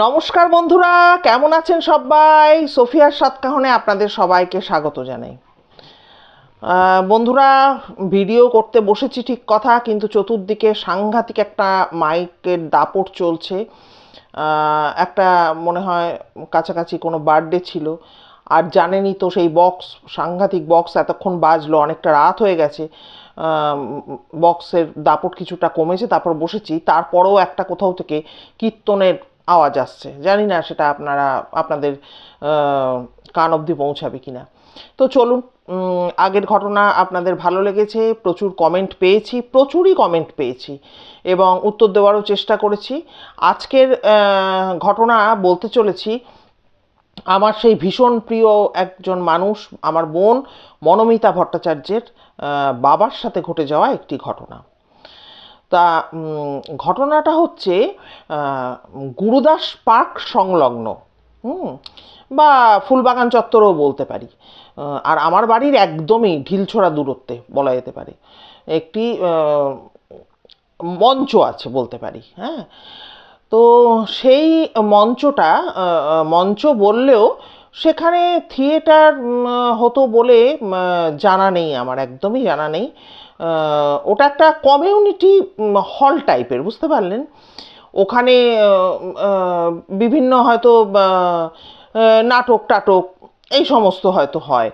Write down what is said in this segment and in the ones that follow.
নমস্কার বন্ধুরা, কেমন আছেন সবাই? সোফিয়ার সাতকাহনে আপনাদের সবাইকে স্বাগত জানাই। বন্ধুরা, ভিডিও করতে বসেছি ঠিক কথা, কিন্তু চতুর্দিকে সাংঘাতিক একটা মাইকের দাপট চলছে। একটা মনে হয় কাছাকাছি কোনো বার্থডে ছিল, আর জানেনই তো সেই বক্স, সাংঘাতিক বক্স এতক্ষণ বাজলো, অনেকটা রাত হয়ে গেছে। বক্সের দাপট কিছুটা কমেছে, তারপর বসেছি, তারপরেও একটা কোথাও থেকে কীর্তনের আওয়াজ আসছে। জানি না সেটা আপনাদের কান অবধি পৌঁছাবে কিনা। তো চলুন, আগের ঘটনা আপনাদের ভালো লেগেছে, প্রচুর কমেন্ট পেয়েছি, প্রচুরই কমেন্ট পেয়েছি এবং উত্তর দেওয়ারও চেষ্টা করেছি। আজকের ঘটনা বলতে চলেছি আমার সেই ভীষণ প্রিয় একজন মানুষ, আমার বোন মনোমিতা ভট্টাচার্যের বাবার সাথে ঘটে যাওয়া একটি ঘটনা। তা ঘটনাটা হচ্ছে গুরুদাস পার্ক সংলগ্ন, বা ফুলবাগান চত্বরও বলতে পারি। আর আমার বাড়ির একদমই ঢিলছোড়া দূরত্বে বলা যেতে পারে একটি মঞ্চ আছে বলতে পারি। হ্যাঁ, তো সেই মঞ্চটা, মঞ্চ বললেও সেখানে থিয়েটার হতো বলে জানা নেই, আমার একদমই জানা নেই। ওটা একটা কমিউনিটি হল টাইপের, বুঝতে পারলেন। ওখানে বিভিন্ন হয়তো নাটক টাটক এই সমস্ত হয়তো হয়,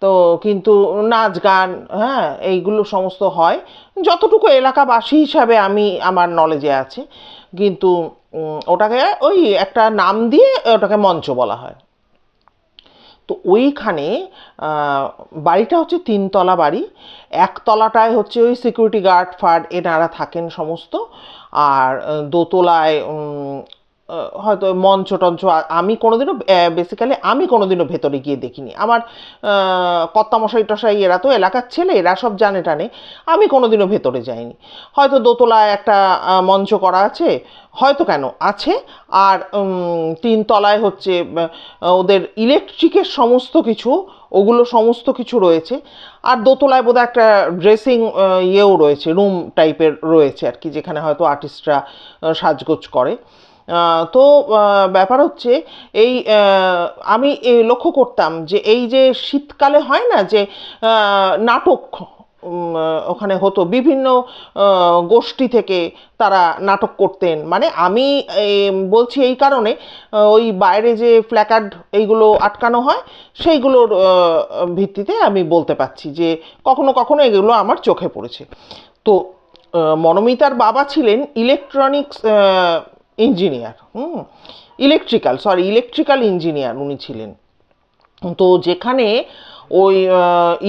তো কিন্তু নাচ গান, হ্যাঁ, এইগুলো সমস্ত হয় যতটুকু এলাকাবাসী হিসাবে আমি আমার নলেজে আছে। কিন্তু ওটাকে ওই একটা নাম দিয়ে ওটাকে মঞ্চ বলা হয়। তো ওইখানে বাড়িটা হচ্ছে 3তলা বাড়ি। একতলাটায় হচ্ছে ওই সিকিউরিটি গার্ড ফার্ড এনারা থাকেন সমস্ত, আর দোতলায় হয়তো মঞ্চ টঞ্চ আমি কোনোদিনও বেসিক্যালি আমি কোনোদিনও ভেতরে গিয়ে দেখিনি। আমার কর্তামশাই টশাই এরা তো এলাকার ছেলে, এরা সব জানে টানে, আমি কোনোদিনও ভেতরে যাইনি। হয়তো দোতলায় একটা মঞ্চ করা আছে, হয়তো কেন আছে, আর 3তলায় হচ্ছে ওদের ইলেকট্রিকের সমস্ত কিছু, ওগুলো সমস্ত কিছু রয়েছে। আর দোতলায় বোধহয় একটা ড্রেসিং ইয়েও রয়েছে, রুম টাইপের রয়েছে আর কি, যেখানে হয়তো আর্টিস্টরা সাজগোজ করে। তো ব্যাপার হচ্ছে এই আমি লক্ষ্য করতাম যে এই যে শীতকালে হয় না যে নাটক ওখানে হতো, বিভিন্ন গোষ্ঠী থেকে তারা নাটক করতেন। মানে আমি বলছি এই কারণে, ওই বাইরে যে প্ল্যাকার্ড এইগুলো আটকানো হয় সেইগুলোর ভিত্তিতে আমি বলতে পারছি যে কখনো কখনো এগুলো আমার চোখে পড়েছে। তো মনোমিতার বাবা ছিলেন ইলেকট্রনিক্স ইঞ্জিনিয়ার, ইলেকট্রিক্যাল ইঞ্জিনিয়ার উনি ছিলেন। তো যেখানে ওই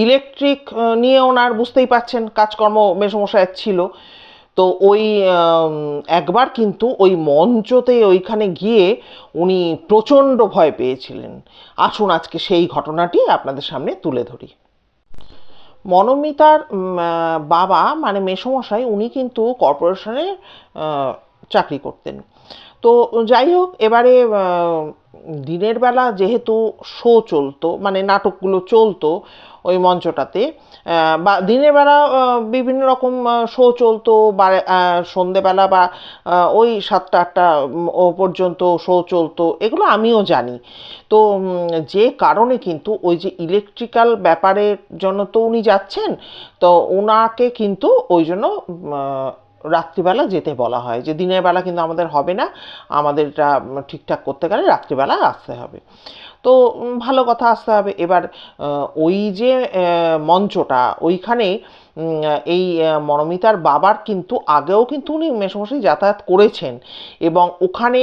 ইলেকট্রিক নিয়ে ওনার, বুঝতেই পাচ্ছেন, কাজকর্ম মেসমশায়ের ছিল। তো ওই একবার কিন্তু ওই মঞ্চতে ওইখানে গিয়ে উনি প্রচণ্ড ভয় পেয়েছিলেন। আসুন আজকে সেই ঘটনাটি আপনাদের সামনে তুলে ধরি। মনোমিতার বাবা মানে মেসমশাই, উনি কিন্তু কর্পোরেশনে চাকরি করতেন। তো যাই হোক, এবারে দিনের বেলা যেহেতু শো চলতো, মানে নাটকগুলো চলতো ওই মঞ্চটাতে, বা দিনের বেলা বিভিন্ন রকম শো চলতো, বা সন্ধেবেলা বা ওই 7টা 8টা ও পর্যন্ত শো চলতো, এগুলো আমিও জানি। তো যে কারণে কিন্তু ওই যে ইলেকট্রিক্যাল ব্যাপারের জন্য তো উনি যাচ্ছেন, তো ওনাকে কিন্তু ওই জন্য রাত্রিবেলা যেতে বলা হয়, যে দিনের বেলা কিন্তু আমাদের হবে না, আমাদেরটা ঠিকঠাক করতে গেলে রাত্রিবেলা আসতে হবে। তো ভালো কথা, আসতে হবে। এবার ওই যে মঞ্চটা ওইখানে এই মনোমিতার বাবার কিন্তু আগেও কিন্তু উনি মেসমশাই যাতায়াত করেছেন, এবং ওখানে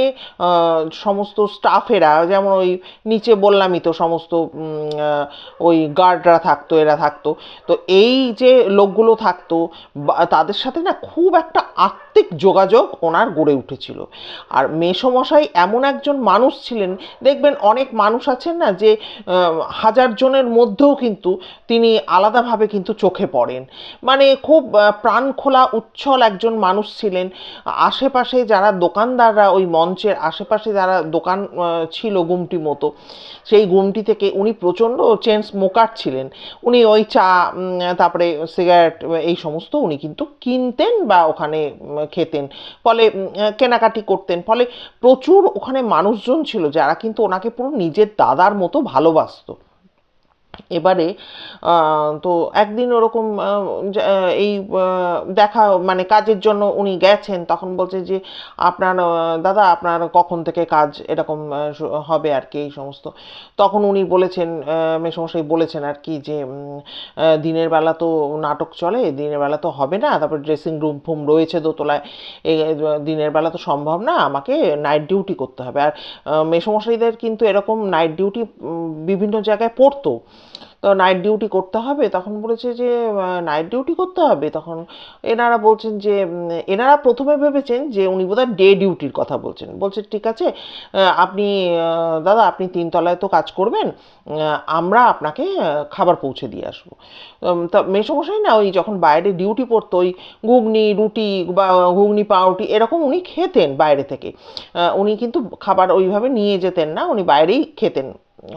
সমস্ত স্টাফেরা, যেমন ওই নিচে বললামই তো, সমস্ত ওই গার্ডরা থাকতো, এরা থাকতো। তো এই যে লোকগুলো থাকতো, তাদের সাথে না খুব একটা আত্মিক যোগাযোগ ওনার গড়ে উঠেছিল। আর মেসমশাই এমন একজন মানুষ ছিলেন, দেখবেন অনেক মানুষ আছেন না যে 1000 জনের মধ্যেও কিন্তু তিনি আলাদাভাবে কিন্তু চোখে পড়েন। মানে খুব প্রাণখোলা উচ্ছল একজন মানুষ ছিলেন। আশেপাশে যারা দোকানদাররা, ওই মঞ্চের আশেপাশে যারা দোকান ছিল গুমটি মতো, সেই গুমটি থেকে উনি প্রচণ্ড চেন স্মোকার ছিলেন। উনি ওই চা, তারপরে সিগারেট, এই সমস্ত উনি কিন্তু কিনতেন বা ওখানে খেতেন, ফলে কেনাকাটি করতেন, ফলে প্রচুর ওখানে মানুষজন ছিল যারা কিন্তু ওনাকে পুরো নিজের দাদার মতো ভালোবাসতো। এবারে তো একদিন ওরকম এই দেখা মানে কাজের জন্য উনি গেছেন, তখন বলছে যে আপনার দাদা আপনার কখন থেকে কাজ এরকম হবে আর কি এই সমস্ত। তখন উনি বলেছেন, মেসোমশাই বলেছেন আর কি যে দিনের বেলা তো নাটক চলে, দিনের বেলা তো হবে না, তারপর ড্রেসিং রুম ফুম রয়েছে দোতলায়, দিনের বেলা তো সম্ভব না, আমাকে নাইট ডিউটি করতে হবে। আর মেসোমশাইদের কিন্তু এরকম নাইট ডিউটি বিভিন্ন জায়গায় পড়তো, তো নাইট ডিউটি করতে হবে। তখন বলেছে যে নাইট ডিউটি করতে হবে, তখন এনারা বলছেন যে এনারা প্রথমে ভেবেছেন যে উনি বোধহয় ডে ডিউটির কথা বলছেন। বলছে ঠিক আছে, আপনি দাদা আপনি 3 তলায় তো কাজ করবেন, আমরা আপনাকে খাবার পৌঁছে দিয়ে আসবো। তা মেসোমশাই না ওই যখন বাইরে ডিউটি পড়তো ওই ঘুগনি রুটি বা ঘুগনি পাউরুটি এরকম উনি খেতেন বাইরে থেকে, উনি কিন্তু খাবার ওইভাবে নিয়ে যেতেন না, উনি বাইরেই খেতেন।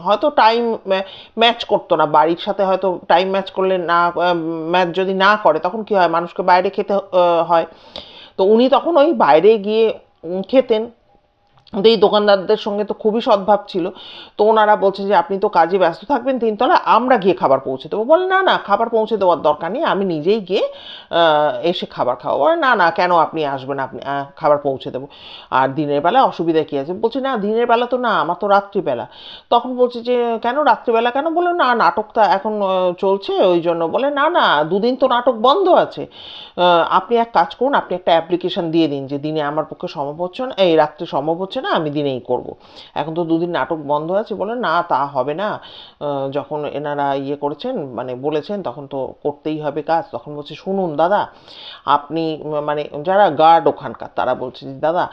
হয়তো টাইম ম্যাচ করতো না বাড়ির সাথে, হয়তো টাইম ম্যাচ করলে না, ম্যাচ যদি না করে তখন কি হয় মানুষকে বাইরে খেতে হয়, তো উনি তখন ওই বাইরে গিয়ে খেতেন। কিন্তু এই দোকানদারদের সঙ্গে তো খুবই সদ্ভাব ছিল, তো ওনারা বলছে যে আপনি তো কাজে ব্যস্ত থাকবেন 3 তলায়, আমরা গিয়ে খাবার পৌঁছে দেবো। বলে না না খাবার পৌঁছে দেওয়ার দরকার নেই, আমি নিজেই গিয়ে এসে খাবার খাবো। বলে না না কেন আপনি আসবেন, আপনি খাবার পৌঁছে দেবো, আর দিনের বেলা অসুবিধা কী আছে? বলছে না দিনের বেলা তো না, আমার তো রাত্রিবেলা। তখন বলছে যে কেন রাত্রিবেলা কেন? বলে না নাটকটা এখন চলছে ওই জন্য। বলে না না 2 দিন তো নাটক বন্ধ আছে, আপনি এক কাজ করুন, আপনি একটা অ্যাপ্লিকেশন দিয়ে দিন যে দিনে আমার পক্ষে সম্ভব হচ্ছে না, এই রাত্রে সম্ভব হচ্ছে না, আমি দিনেই করব, এখন তো 2 দিন নাটক বন্ধ আছে। বলে না তা হবে না, যখন এনারা ইয়ে করেছেন মানে বলেছেন তখন তো করতেই হবে কাজ। তখন বলছে শুনুন দাদা আপনি মানে যারা গার্ড ওখানকার তারা বলছে যে দাদা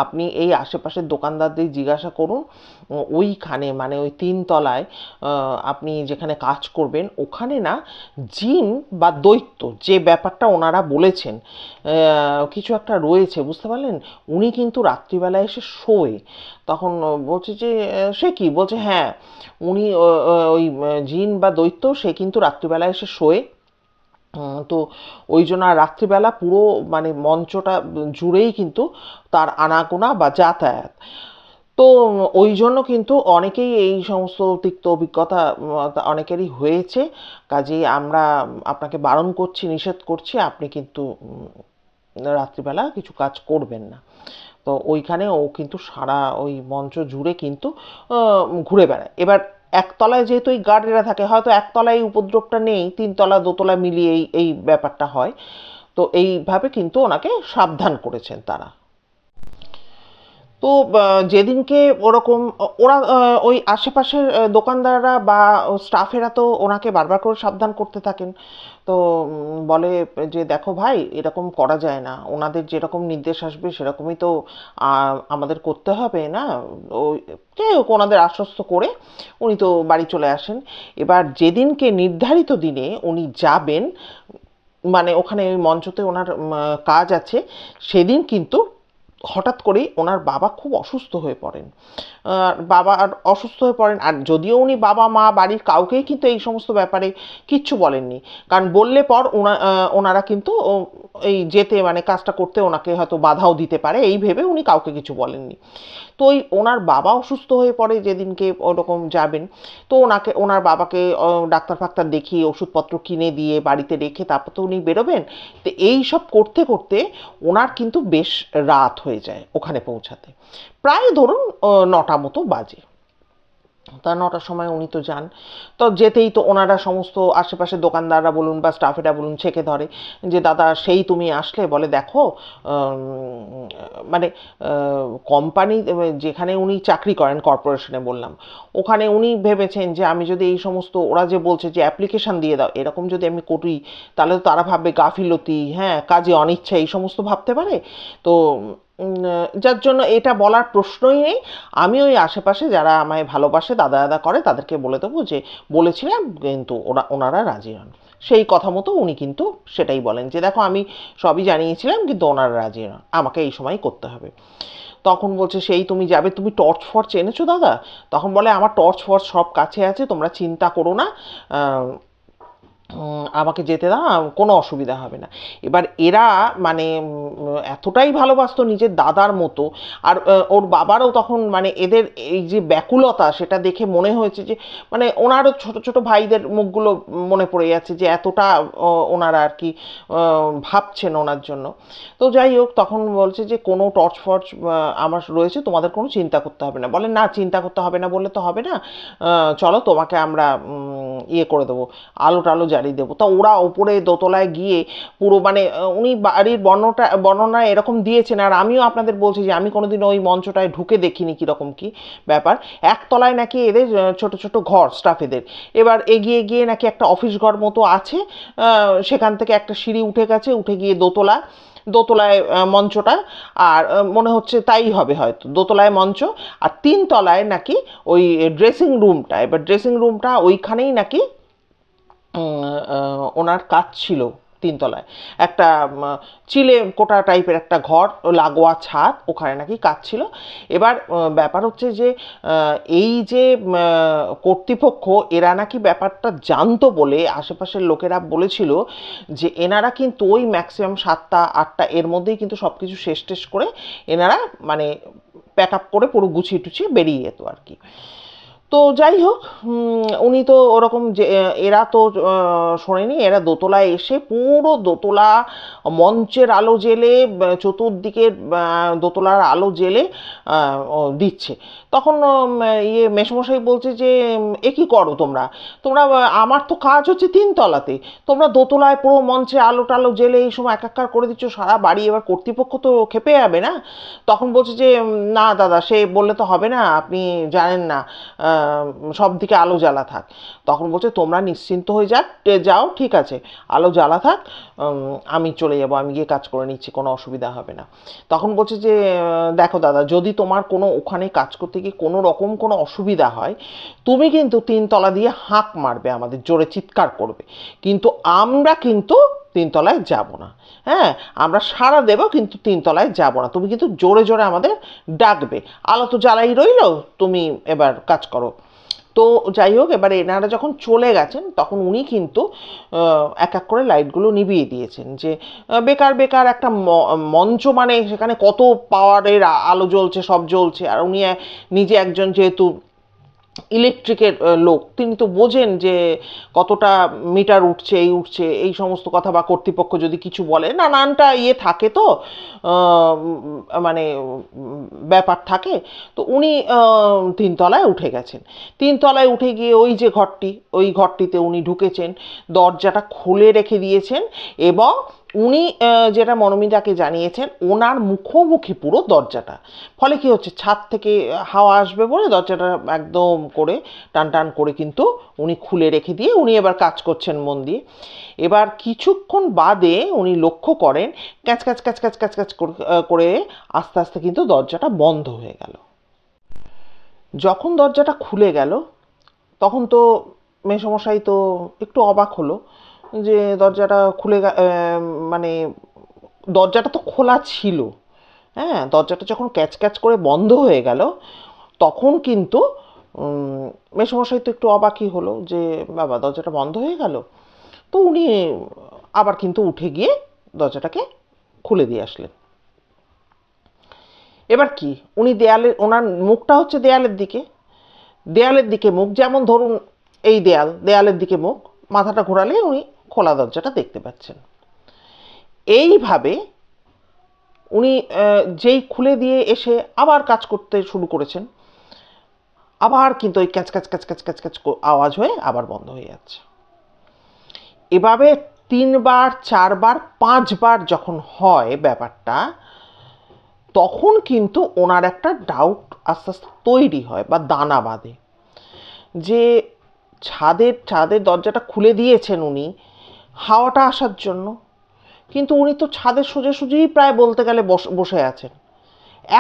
আপনি এই আশেপাশের দোকানদারদের জিজ্ঞাসা করুন, ওইখানে মানে ওই 3 তলায় আপনি যেখানে কাজ করবেন ওখানে না জিন বা দৈত্য যে ব্যাপারটা ওনারা বলেছেন কিছু একটা রয়েছে, বুঝতে পারলেন? উনি কিন্তু রাত্রিবেলায় এসে শোয়। তখন বলছে যে সে কি? বলছে হ্যাঁ উনি ওই জিন বা দৈত্য সে কিন্তু রাত্রিবেলায় এসে শোয়। তো ওই জন্য আর রাত্রিবেলা পুরো মানে মঞ্চটা জুড়েই কিন্তু তার আনাগোনা বা যাতায়াত। তো ওই জন্য কিন্তু অনেকেই এই সমস্ত তিক্ত অভিজ্ঞতা অনেকেরই হয়েছে। কাজেই আমরা আপনাকে বারণ করছি, নিষেধ করছি, আপনি কিন্তু রাত্রিবেলা কিছু কাজ করবেন না। তো ওইখানে ও কিন্তু সারা ওই মঞ্চ জুড়ে কিন্তু ঘুরে বেড়ায়। এবার একতলায় যেহেতু এই গার্ডেরা থাকে, হয়তো একতলায় এই উপদ্রবটা নেই, 3 তলা 2 তলা মিলিয়ে এই ব্যাপারটা হয়, তো এইভাবে কিন্তু ওনাকে সাবধান করেছেন তারা। তো যেদিনকে ওরকম ওরা ওই আশেপাশের দোকানদাররা বা স্টাফেরা তো ওনাকে বারবার করে সাবধান করতে থাকেন। তো বলে যে দেখো ভাই এরকম করা যায় না, ওনাদের যেরকম নির্দেশ আসবে সেরকমই তো আমাদের করতে হবে না। ওই যাই হোক ওনাদের আশ্বস্ত করে উনি তো বাড়ি চলে আসেন। এবার যেদিনকে নির্ধারিত দিনে উনি যাবেন মানে ওখানে ওই মঞ্চতে ওনার কাজ আছে, সেদিন কিন্তু হঠাৎ করেই ওনার বাবা খুব অসুস্থ হয়ে পড়েন। বাবা আর অসুস্থ হয়ে পড়েন, আর যদিও উনি বাবা মা বাড়ির কাউকেই কিন্তু এই সমস্ত ব্যাপারে কিচ্ছু বলেননি, কারণ বললে পর ওনারা কিন্তু এই যেতে মানে কাজটা করতে ওনাকে হয়তো বাধাও দিতে পারে, এই ভেবে উনি কাউকে কিছু বলেননি। তো ওই ওনার বাবা অসুস্থ হয়ে পড়ে যেদিনকে ওরকম যাবেন, তো ওনার বাবাকে ডাক্তার ফাক্তার দেখিয়ে ওষুধপত্র কিনে দিয়ে বাড়িতে রেখে তারপর তো উনি বেরোবেন। তো এই সব করতে করতে ওনার কিন্তু বেশ রাত হয়ে যায় ওখানে পৌঁছাতে, প্রায় ধরুন 9টা মতো বাজে। তা 9টার সময় উনি তো যান, তো যেতেই তো ওনারা সমস্ত আশেপাশের দোকানদাররা বলুন বা স্টাফেরা বলুন ছেঁকে ধরে যে দাদা সেই তুমি আসলে। বলে দেখো মানে কোম্পানি যেখানে উনি চাকরি করেন কর্পোরেশনে বললাম, ওখানে উনি ভেবেছেন যে আমি যদি এই সমস্ত ওরা যে বলছে যে অ্যাপ্লিকেশন দিয়ে দাও এরকম যদি আমি করি তাহলে তো তারা ভাববে গাফিলতি, হ্যাঁ কাজে অনিচ্ছা এই সমস্ত ভাবতে পারে। তো যার জন্য এটা বলার প্রশ্নই নেই, আমি ওই আশেপাশে যারা আমায় ভালোবাসে দাদা দাদা করে তাদেরকে বলে দেবো যে বলেছিলাম, কিন্তু ওনারা রাজি হন। সেই কথা মতো উনি কিন্তু সেটাই বলেন যে দেখো আমি সবই জানিয়েছিলাম কিন্তু ওনারা রাজি হন, আমাকে এই সময় করতে হবে। তখন বলছে সেই তুমি যাবে, তুমি টর্চ ফর্চ এনেছো দাদা? তখন বলে আমার টর্চ ফর্চ সব কাছে আছে, তোমরা চিন্তা করো না, আমাকে যেতে দাও, কোনো অসুবিধা হবে না। এবার এরা মানে এতটাই ভালোবাসতো নিজের দাদার মতো। আর ওর বাবারও তখন মানে এদের এই যে ব্যাকুলতা সেটা দেখে মনে হয়েছে যে মানে ওনারও ছোট ছোট ভাইদের মুখগুলো মনে পড়ে যাচ্ছে যে এতটা ওনারা আর কি ভাবছেন ওনার জন্য। তো যাই হোক, তখন বলছে যে কোনো টর্চ ফর্চ আমার রয়েছে, তোমাদের কোনো চিন্তা করতে হবে না। বলে না, চিন্তা করতে হবে না বললে তো হবে না, চলো তোমাকে আমরা ইয়ে করে দেবো, আলো টালো জ্বালিয়ে দেবো। তা ওরা ওপরে দোতলায় গিয়ে পুরো মানে উনি বাড়ির বর্ণনা এরকম দিয়েছেন, আর আমিও আপনাদের বলছি যে আমি কোনোদিন ওই মঞ্চটায় ঢুকে দেখিনি কীরকম কী ব্যাপার। একতলায় নাকি এদের ছোট ছোট ঘর স্টাফেদের, এবার এগিয়ে গিয়ে নাকি একটা অফিস ঘর মতো আছে, সেখান থেকে একটা সিঁড়ি উঠে গেছে, উঠে গিয়ে দোতলায় মঞ্চটা, আর মনে হচ্ছে তাই হবে হয়তো, দোতলায় মঞ্চ আর 3 তলায় নাকি ওই ড্রেসিং রুমটা। এবার ড্রেসিং রুমটা ওইখানেই নাকি ওনার কাজ ছিল। 3 তলায় একটা চিলে কোটা টাইপের একটা ঘর, লাগোয়া ছাদ, ওখানে নাকি কাজ ছিল। এবার ব্যাপার হচ্ছে যে এই যে কর্তৃপক্ষ এরা নাকি ব্যাপারটা জানতো বলে আশেপাশের লোকেরা বলেছিল যে এনারা কিন্তু ওই ম্যাক্সিমাম 7টা 8টা এর মধ্যেই কিন্তু সব কিছু শেষ টেস করে এনারা মানে প্যাক আপ করে পুরো গুছিয়ে টুছিয়ে বেরিয়ে যেত আর কি। তো যাই হোক, উনি তো ওরকম যে এরা তো শোনেনি, এরা দোতলায় এসে পুরো দোতলা মঞ্চের আলো জ্বেলে চতুর্দিকের দোতলার আলো জ্বেলে দিচ্ছে। তখন ইয়ে মেসমশাই বলছে যে এ কী করো তোমরা, তোমরা আমার তো কাজ হচ্ছে 3তলাতে, তোমরা দোতলায় পুরো মঞ্চে আলো টালো জ্বেলে এই সময় একাকার করে দিচ্ছ সারা বাড়ি, এবার কর্তৃপক্ষ তো খেপে যাবে না। তখন বলছে যে না দাদা, সে বললে তো হবে না, আপনি জানেন না সব দিকে আলো জ্বালা থাক। তখন বলছে তোমরা নিশ্চিন্ত হয়ে যাও, ঠিক আছে, আলো জ্বালা থাক, আমি চলে যাবো, আমি গিয়ে কাজ করে নিচ্ছি, কোনো অসুবিধা হবে না। তখন বলছে যে দেখো দাদা, যদি তোমার কোনো ওখানে কাজ করতে গিয়ে কোনো রকম কোনো অসুবিধা হয়, তুমি কিন্তু 3তলা দিয়ে হাঁক মারবে, আমাদের জোরে চিৎকার করবে, কিন্তু আমরা কিন্তু 3তলায় যাব না। হ্যাঁ, আমরা সাড়া দেবো কিন্তু 3তলায় যাব না, তুমি কিন্তু জোরে জোরে আমাদের ডাকবে, আলো তো জ্বালাই রইল, তুমি এবার কাজ করো। তো যাই হোক, এবার এনারা যখন চলে গেছেন তখন উনি কিন্তু এক এক করে লাইটগুলো নিভিয়ে দিয়েছেন, যে বেকার বেকার একটা মঞ্চ মানে সেখানে কত পাওয়ারের আলো জ্বলছে, সব জ্বলছে, আর উনি নিজে একজন যেহেতু ইলেকট্রিকের লোক, তিনি তো বোঝেন যে কতটা মিটার উঠছে এই সমস্ত কথা, বা কর্তৃপক্ষ যদি কিছু বলে, নানানটা ইয়ে থাকে তো মানে ব্যাপার থাকে। তো উনি 3তলায় উঠে গেছেন, 3তলায় উঠে গিয়ে ওই ঘরটিতে উনি ঢুকেছেন, দরজাটা খুলে রেখে দিয়েছেন, এবং উনি যেটা মনোমিতাকে জানিয়েছেন, ওনার মুখোমুখি পুরো দরজাটা, ফলে কি হচ্ছে, ছাদ থেকে হাওয়া আসবে বলে দরজাটা একদম করে টান টান করে কিন্তু উনি খুলে রেখে দিয়ে উনি এবার কাজ করছেন মন দিয়ে। এবার কিছুক্ষণ বাদে উনি লক্ষ্য করেন catch catch catch catch catch catch করে আস্তে আস্তে কিন্তু দরজাটা বন্ধ হয়ে গেল। যখন দরজাটা খুলে গেল তখন তো মেসমশাই তো একটু অবাক হলো যে দরজাটা খুলে মানে দরজাটা তো খোলা ছিল। হ্যাঁ, দরজাটা যখন ক্যাচ ক্যাচ করে বন্ধ হয়ে গেল তখন কিন্তু মেসমশাই তো একটু অবাকই হলো যে বাবা, দরজাটা বন্ধ হয়ে গেল। তো উনি আবার কিন্তু উঠে গিয়ে দরজাটাকে খুলে দিয়ে আসলেন। এবার কি, উনি ওনার মুখটা হচ্ছে দেয়ালের দিকে মুখ, যেমন ধরুন এই দেয়ালের দিকে মুখ, মাথাটা ঘোরালে উনি খোলা দরজাটা দেখতে পাচ্ছেন। এইভাবে উনি যেই খুলে দিয়ে এসে আবার কাজ করতে শুরু করেছেন, আবার কিন্তু ওই catch catch catch catch catch catch আওয়াজ হয়ে আবার বন্ধ হয়ে যাচ্ছে। এভাবে 3বার 4বার 5বার যখন হয় ব্যাপারটা, তখন কিন্তু ওনার একটা ডাউট আস্তে আস্তে তৈরি হয় বা দানা বাঁধে যে ছাদের দরজাটা খুলে দিয়েছেন উনি হাওয়াটা আসার জন্য, কিন্তু উনি তো ছাদের সোজাসুজিই প্রায় বলতে গেলে বসে আছেন,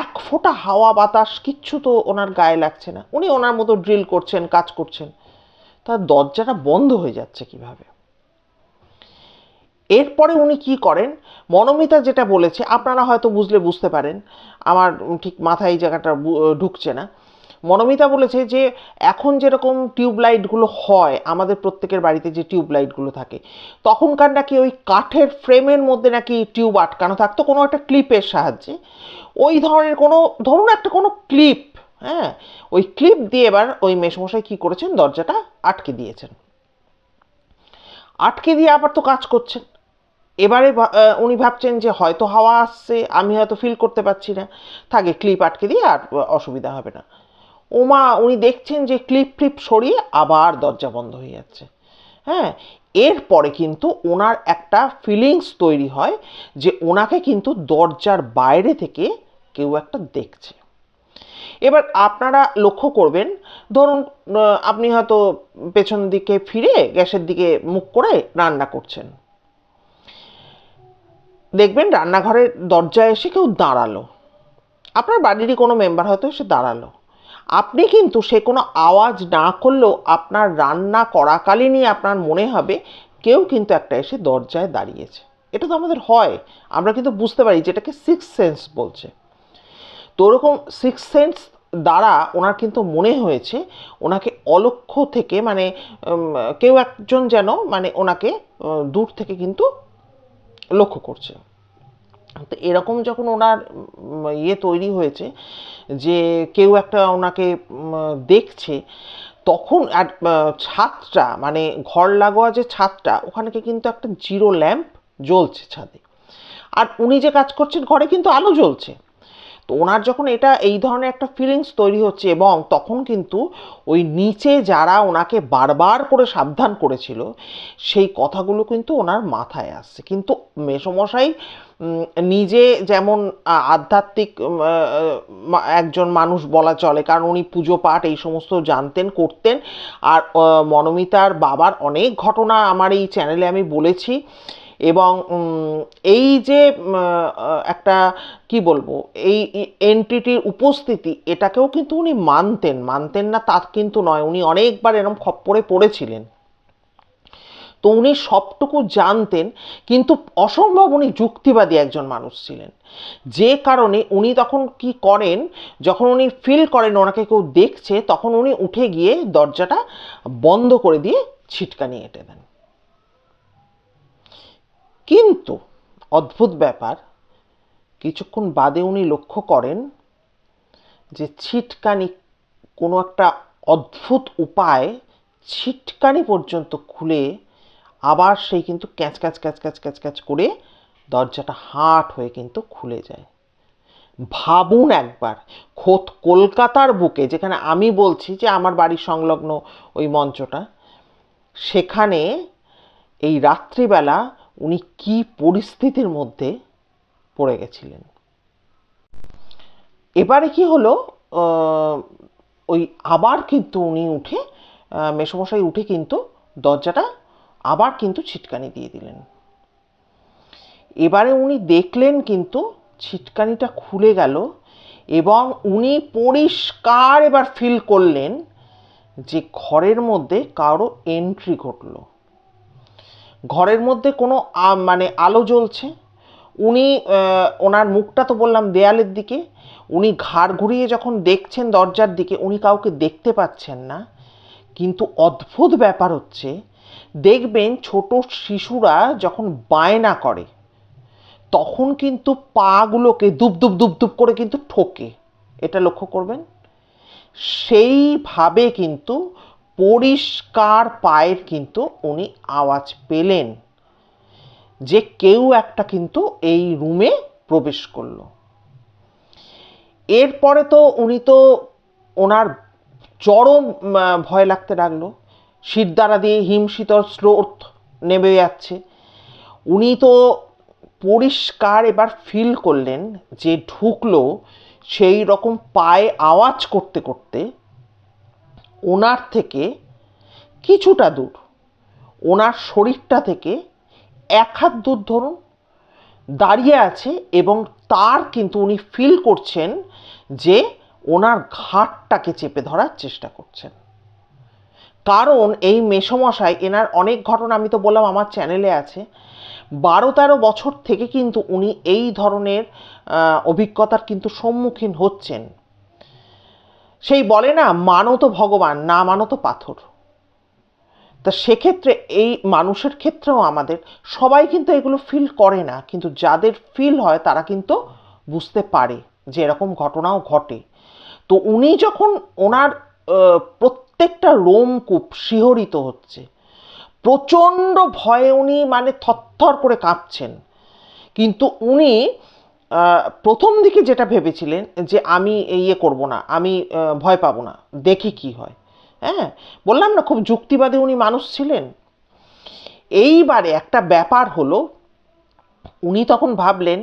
এক ফোঁটা হাওয়া বাতাস কিচ্ছু তো ওনার গায়ে লাগছে না, উনি ওনার মতো ড্রিল করছেন, কাজ করছেন, তার দরজাটা বন্ধ হয়ে যাচ্ছে কিভাবে? এরপরে উনি কি করেন, মনোমিতা যেটা বলেছে আপনারা হয়তো বুঝতে পারেন, আমার ঠিক মাথায় এই জায়গাটা ঢুকছে না। মনোমিতা বলেছে যে এখন যেরকম টিউবলাইটগুলো হয় আমাদের প্রত্যেকের বাড়িতে, যে টিউবলাইটগুলো থাকে, তখনকার নাকি ওই কাঠের ফ্রেমের মধ্যে নাকি টিউব আটকানো থাকতো কোনো একটা ক্লিপের সাহায্যে। ওই ধরনের কোনো, ধরুন একটা কোনো ক্লিপ, হ্যাঁ, ওই ক্লিপ দিয়ে এবার ওই মেসমশাই কী করেছেন, দরজাটা আটকে দিয়েছেন। আটকে দিয়ে আবার তো কাজ করছেন। এবারে উনি ভাবছেন যে হয়তো হাওয়া আসছে, আমি হয়তো ফিল করতে পারছি না, থাকে ক্লিপ আটকে দিয়ে আর অসুবিধা হবে না। ওমা, উনি দেখছেন যে ক্লিপ ফ্লিপ সরিয়ে আবার দরজা বন্ধ হয়ে যাচ্ছে। হ্যাঁ, এরপরে কিন্তু ওনার একটা ফিলিংস তৈরি হয় যে ওনাকে কিন্তু দরজার বাইরে থেকে কেউ একটা দেখছে। এবার আপনারা লক্ষ্য করবেন, ধরুন আপনি হয়তো পেছন দিকে ফিরে গ্যাসের দিকে মুখ করে রান্না করছেন, দেখবেন রান্নাঘরের দরজায় এসে কেউ দাঁড়ালো, আপনার বাড়িরই কোনো মেম্বার হয়তো এসে দাঁড়ালো। আপনি কিন্তু সে কোনো আওয়াজ না করলেও আপনার রান্না করাকালীনই আপনার মনে হবে কেউ কিন্তু একটা এসে দরজায় দাঁড়িয়েছে। এটা তো আমাদের হয়, আমরা কিন্তু বুঝতে পারি, যেটাকে সিক্স সেন্স বলছে। তো ওরকম সিক্স সেন্স দ্বারা ওনার কিন্তু মনে হয়েছে ওনাকে অলক্ষ্য থেকে, মানে কেউ একজন যেন মানে ওনাকে দূর থেকে কিন্তু লক্ষ্য করছে। তো এরকম যখন ওনার ইয়ে তৈরি হয়েছে যে কেউ একটা ওনাকে দেখছে, তখন আর ছাদটা, মানে ঘর লাগোয়া যে ছাদটা, ওখানে কিন্তু একটা জিরো ল্যাম্প জ্বলছে ছাদে, আর উনি যে কাজ করছেন ঘরে কিন্তু আলো জ্বলছে। তো ওনার যখন এটা এই ধরনের একটা ফিলিংস তৈরি হচ্ছে, এবং তখন কিন্তু ওই নিচে যারা ওনাকে বারবার করে সাবধান করেছিল সেই কথাগুলো কিন্তু ওনার মাথায় আসছে। কিন্তু মেসোমশাই নিজে যেমন আধ্যাত্মিক একজন মানুষ বলা চলে, কারণ উনি পুজো পাঠ এই সমস্ত জানতেন, করতেন। আর মনোমিতার বাবার অনেক ঘটনা আমার এই চ্যানেলে আমি বলেছি, এবং এই যে একটা কি বলবো, এই এন্টিটির উপস্থিতি, এটাকেও কিন্তু উনি মানতেন, মানতেন না তা কিন্তু নয়, উনি অনেকবার এরকম খপ্পরে পড়েছিলেন। তো উনি সবটুকু জানতেন, কিন্তু অসম্ভব উনি যুক্তিবাদী একজন মানুষ ছিলেন, যে কারণে উনি তখন কি করেন, যখন উনি ফিল করেন ওনাকে কেউ দেখছে, তখন উনি উঠে গিয়ে দরজাটা বন্ধ করে দিয়ে ছিটকানি এঁটে দেন। কিন্তু অদ্ভুত ব্যাপার, কিছুক্ষণ বাদে উনি লক্ষ্য করেন যে ছিটকানি কোনো একটা অদ্ভুত উপায় ছিটকানি পর্যন্ত খুলে আবার সেই কিন্তু catch catch catch catch catch catch করে দরজাটা হাট হয়ে কিন্তু খুলে যায়। ভাবুন একবার, খোদ কলকাতার বুকে, যেখানে আমি বলছি যে আমার বাড়ির সংলগ্ন ওই মঞ্চটা, সেখানে এই রাত্রিবেলা উনি কি পরিস্থিতির মধ্যে পড়ে গেছিলেন। এবারে কি হলো, ওই আবার কিন্তু উনি উঠে, মেসোমশাই উঠে কিন্তু দরজাটা আবার কিন্তু ছিটকানি দিয়ে দিলেন। এবারে উনি দেখলেন কিন্তু ছিটকানিটা খুলে গেল, এবং উনি পরিষ্কার এবার ফিল করলেন যে ঘরের মধ্যে কারো এন্ট্রি ঘটলো। ঘরের মধ্যে কোনো মানে আলো জ্বলছে, উনি ওনার মুখটা তো বললাম দেয়ালের দিকে, উনি ঘাড় ঘুরিয়ে যখন দেখছেন দরজার দিকে, উনি কাউকে দেখতে পাচ্ছেন না। কিন্তু অদ্ভুত ব্যাপার হচ্ছে, দেখবেন ছোট শিশুরা যখন বায়না করে তখন কিন্তু পাগুলোকে দুপ দুপ দুপ দুপ করে কিন্তু ঠোকে, এটা লক্ষ্য করবেন। সেইভাবে কিন্তু পরিষ্কার পায়ের কিন্তু উনি আওয়াজ পেলেন যে কেউ একটা কিন্তু এই রুমে প্রবেশ করলো। এরপরে তো উনি তো, ওনার চরম ভয় লাগতে লাগলো, শিরদাঁড়া দিয়ে হিমশীতল স্রোত নেমে যাচ্ছে। উনি তো পরিষ্কার এবার ফিল করলেন যে ঢুকলো, সেই রকম পায়ে আওয়াজ করতে করতে ওনার থেকে কিছুটা দূর, ওনার শরীরটা থেকে এক হাত দূর ধরুন দাঁড়িয়ে আছে, এবং তার কিন্তু উনি ফিল করছেন যে ওনার ঘাটটাকে চেপে ধরার চেষ্টা করছেন। কারণ এই মেসোমশাই, এনার অনেক ঘটনা আমি তো বললাম আমার চ্যানেলে আছে, 12-13 বছর থেকে কিন্তু উনি এই ধরনের অভিজ্ঞতার কিন্তু সম্মুখীন হচ্ছেন। সেই বলে না, মানো তো ভগবান, না মানো তো পাথর। তা সেক্ষেত্রে এই মানুষের ক্ষেত্রেও আমাদের সবাই কিন্তু এগুলো ফিল করে না, কিন্তু যাদের ফিল হয় তারা কিন্তু বুঝতে পারে যে এরকম ঘটনাও ঘটে। তো উনি যখন ওনার প্রত্যেকটা রোমকূপ শিহরিত হচ্ছে, প্রচণ্ড ভয়ে উনি মানে থরথর করে কাঁপছেন, কিন্তু উনি প্রথম দিকে যেটা ভেবেছিলেন যে আমি ইয়ে করব না, আমি ভয় পাবো না, দেখি কি হয়। হ্যাঁ, বললাম না খুব যুক্তিবাদী উনি মানুষ ছিলেন। এইবারে একটা ব্যাপার হলো, উনি তখন ভাবলেন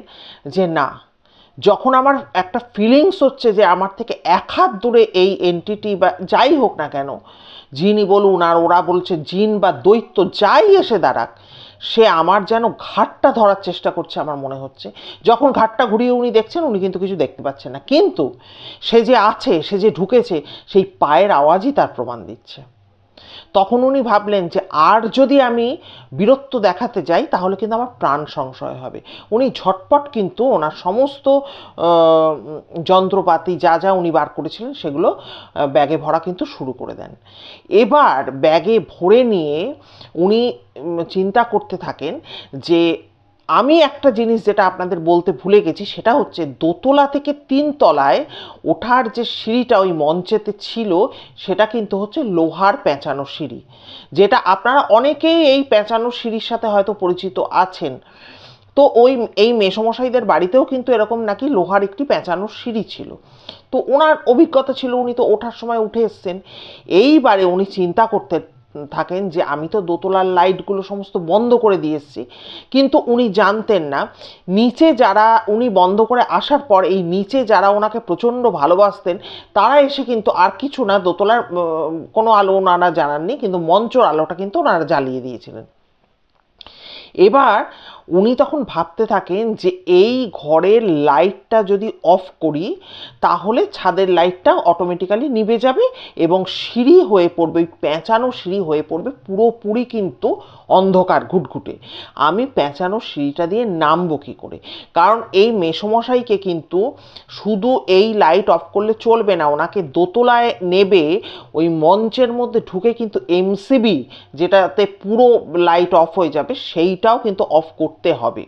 যে না, যখন আমার একটা ফিলিংস হচ্ছে যে আমার থেকে এক হাত দূরে এই এন্টিটি বা যাই হোক না কেন, জিনই বলুন আর ওরা বলছে জিন বা দৈত্য যাই এসে দাঁড়াক, সে আমার যেন ঘাটটা ধরার চেষ্টা করছে আমার মনে হচ্ছে। যখন ঘাটটা ঘুরিয়ে উনি দেখছেন, উনি কিন্তু কিছু দেখতে পাচ্ছেন না, কিন্তু সে যে আছে, সে যে ঢুকেছে, সেই পায়ের আওয়াজই তার প্রমাণ দিচ্ছে। তখন উনি ভাবলেন যে আর যদি আমি বীরত্ব দেখাতে যাই তাহলে কিন্তু আমার প্রাণ সংশয় হবে। উনি ঝটপট কিন্তু ওনার সমস্ত যন্ত্রপাতি যা যা উনি বার করেছিলেন সেগুলো ব্যাগে ভরা কিন্তু শুরু করে দেন। এবার ব্যাগে ভরে নিয়ে উনি চিন্তা করতে থাকেন যে আমি একটা জিনিস যেটা আপনাদের বলতে ভুলে গেছি, সেটা হচ্ছে দোতলা থেকে 3 তলায় ওঠার যে সিঁড়িটা ওই মঞ্চেতে ছিল, সেটা কিন্তু হচ্ছে লোহার পেঁচানো সিঁড়ি, যেটা আপনারা অনেকেই এই পেঁচানো সিঁড়ির সাথে হয়তো পরিচিত আছেন। তো এই মেসমশাইদের বাড়িতেও কিন্তু এরকম নাকি লোহার একটি পেঁচানো সিঁড়ি ছিল। তো ওনার অভিজ্ঞতা ছিল, উনি তো ওঠার সময় উঠে এসছেন। এইবারে উনি চিন্তা করতে থাকেন যে আমি তো দোতলার লাইটগুলো সমস্ত বন্ধ করে দিয়ে এসেছি, কিন্তু উনি জানতেন না নিচে যারা, উনি বন্ধ করে আসার পর এই নিচে যারা ওনাকে প্রচণ্ড ভালোবাসতেন তারা এসে কিন্তু আর কিছু না, দোতলার কোনো আলো ওনারা জানাননি, কিন্তু মঞ্চর আলোটা কিন্তু ওনারা জ্বালিয়ে দিয়েছিলেন। এবার উনি তখন ভাবতে থাকেন যে এই ঘরের লাইটটা যদি অফ করি তাহলে ছাদের লাইটটা অটোমেটিক্যালি নিভে যাবে এবং সিঁড়ি হয়ে পড়বে, ওই পেঁচানো সিঁড়ি হয়ে পড়বে পুরোপুরি কিন্তু অন্ধকার ঘুটঘুটে। আমি পেঁচানো সিঁড়িটা দিয়ে নামবো কী করে? কারণ এই মেসমশাইকে কিন্তু শুধু এই লাইট অফ করলে চলবে না, ওনাকে দোতলায় নেবে ওই মঞ্চের মধ্যে ঢুকে কিন্তু এমসিবি, যেটাতে পুরো লাইট অফ হয়ে যাবে, সেইটাও কিন্তু অফ করতে হবে।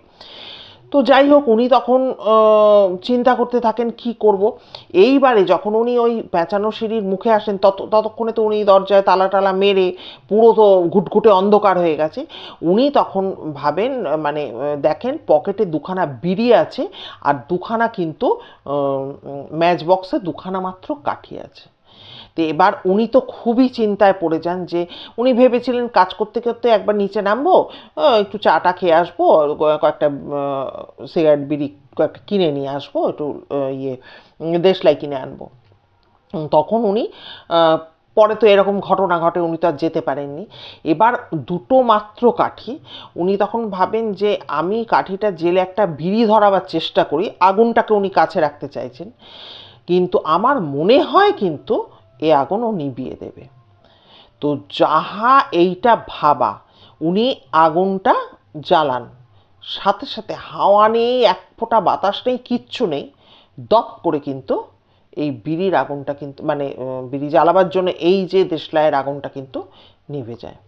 তো যাই হোক, উনি তখন চিন্তা করতে থাকেন কি করব। এইবারে যখন উনি ওই পেঁচানো সিঁড়ির মুখে আসেন, ততক্ষণে তো উনি দরজায় তালা টালা মেরে পুরো তো ঘুটঘুটে অন্ধকার হয়ে গেছে। উনি তখন ভাবেন, মানে দেখেন পকেটে 2খানা বিড়ি আছে আর 2খানা কিন্তু ম্যাচ বক্সে 2খানা মাত্র কাঠি আছে। তো এবার উনি তো খুবই চিন্তায় পড়ে যান, যে উনি ভেবেছিলেন কাজ করতে করতে একবার নিচে নামবো, একটু চাটা খেয়ে আসবো, কয়েকটা সিগারেট বিড়ি কয়েকটা কিনে নিয়ে আসবো, একটু দেশলাই কিনে আনবো। তখন উনি পরে তো এরকম ঘটনা ঘটে, উনি তো আর যেতে পারেননি। এবার 2টো মাত্র কাঠি, উনি তখন ভাবেন যে আমি কাঠিটা জেলে একটা বিড়ি ধরাবার চেষ্টা করি, আগুনটাকে উনি কাছে রাখতে চাইছেন, কিন্তু আমার মনে হয় কিন্তু এ আগুনও নিভিয়ে দেবে। তো যাহা এইটা ভাবা, উনি আগুনটা জ্বালান, সাথে সাথে হাওয়া নেই, এক ফোঁটা বাতাস নেই, কিচ্ছু নেই, দপ করে কিন্তু এই বিড়ির আগুনটা কিন্তু, মানে বিড়ি জ্বালাবার জন্য এই যে দেশলাইয়ের আগুনটা কিন্তু নিভে যায়।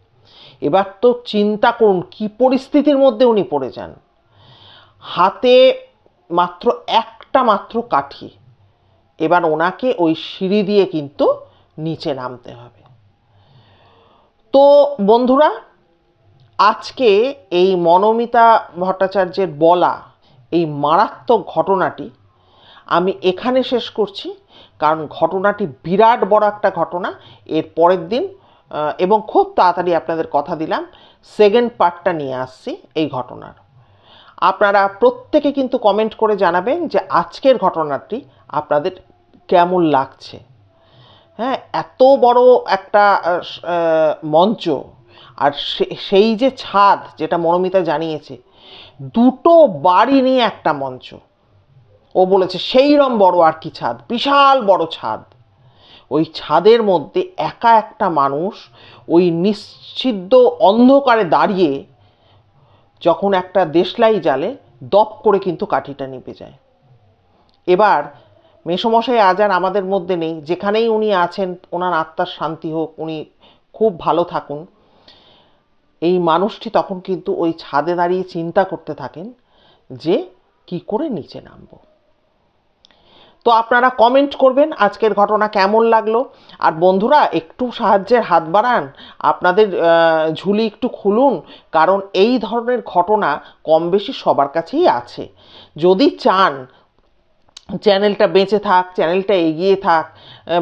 এবার তো চিন্তা করুন কি পরিস্থিতির মধ্যে উনি পড়ে যান। হাতে মাত্র একটা মাত্র কাঠি, এবার ওনাকে ওই সিঁড়ি দিয়ে কিন্তু নিচে নামতে হবে। তো বন্ধুরা, আজকে এই মনোমিতা ভট্টাচার্যের বলা এই মারাত্মক ঘটনাটি আমি এখানে শেষ করছি, কারণ ঘটনাটি বিরাট বড় একটা ঘটনা। এর পরের দিন এবং খুব তাড়াতাড়ি আপনাদের কথা দিলাম, সেকেন্ড পার্টটা নিয়ে আসছি এই ঘটনার। আপনারা প্রত্যেকে কিন্তু কমেন্ট করে জানাবেন যে আজকের ঘটনাটি আপনাদের কেমন লাগছে। হ্যাঁ, এত বড় একটা মঞ্চ, আর সেই যে ছাদ, যেটা মনোমিতা জানিয়েছে, 2টো বাড়ি নিয়ে একটা মঞ্চ। ও বলেছে সেইরম বড় আর কি ছাদ, বিশাল বড় ছাদ। ওই ছাদের মধ্যে একা একটা মানুষ ওই নিশ্চিদ্র অন্ধকারে দাঁড়িয়ে যখন একটা দেশলাই জ্বালে, দপ করে কিন্তু কাঠিটা নিভে যায়। এবার মেসোমশাই আজ আর আমাদের মধ্যে নেই, যেখানেই উনি আছেন ওনার আত্মার শান্তি হোক, উনি খুব ভালো থাকুন। এই মানুষটি তখন কিন্তু ওই ছাদে দাঁড়িয়ে চিন্তা করতে থাকেন যে কি করে নিচে নামবো। তো আপনারা কমেন্ট করবেন আজকের ঘটনা কেমন লাগলো। আর বন্ধুরা, একটু সাহায্যের হাত বাড়ান, আপনাদের ঝুলি একটু খুলুন, কারণ এই ধরনের ঘটনা কম বেশি সবার কাছেই আছে। যদি চান চ্যানেলটা বেঁচে থাক, চ্যানেলটা এগিয়ে থাক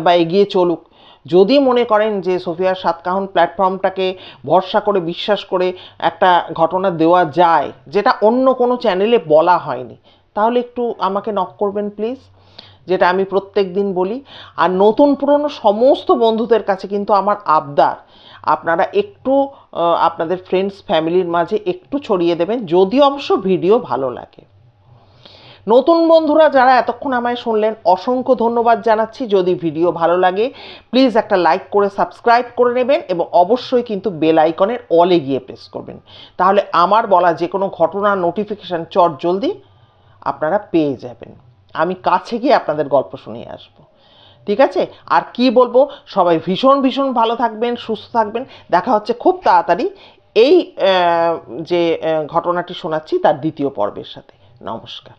বা এগিয়ে চলুক, যদি মনে করেন যে সোফিয়ার সাতকাহন প্ল্যাটফর্মটাকে ভরসা করে বিশ্বাস করে একটা ঘটনা দেওয়া যায় যেটা অন্য কোনো চ্যানেলে বলা হয়নি, তাহলে একটু আমাকে নক করবেন প্লিজ, যেটা আমি প্রত্যেক দিন বলি। আর নতুন পুরনো সমস্ত বন্ধুদের কাছে কিন্তু আমার আবদার, আপনারা একটু আপনাদের ফ্রেন্ডস ফ্যামিলির মাঝে একটু ছড়িয়ে দেবেন, যদি অবশ্য ভিডিও ভালো লাগে। নতুন বন্ধুরা যারা এতক্ষণ আমায় শুনলেন, অসংখ্য ধন্যবাদ জানাচ্ছি। যদি ভিডিও ভালো লাগে প্লিজ একটা লাইক করে সাবস্ক্রাইব করে নেবেন, এবং অবশ্যই কিন্তু বেল আইকনের অলে গিয়ে প্রেস করবেন, তাহলে আমার বলা যে কোনো ঘটনার নোটিফিকেশান জলদি আপনারা পেয়ে যাবেন। আমি কাছে গিয়ে আপনাদের গল্প শুনিয়ে আসবো। ঠিক আছে? আর কি বলবো, সবাই ভীষণ ভীষণ ভালো থাকবেন, সুস্থ থাকবেন। দেখা হচ্ছে খুব তাড়াতাড়ি এই যে ঘটনাটি শোনাচ্ছি তার দ্বিতীয় পর্বের সাথে। নমস্কার।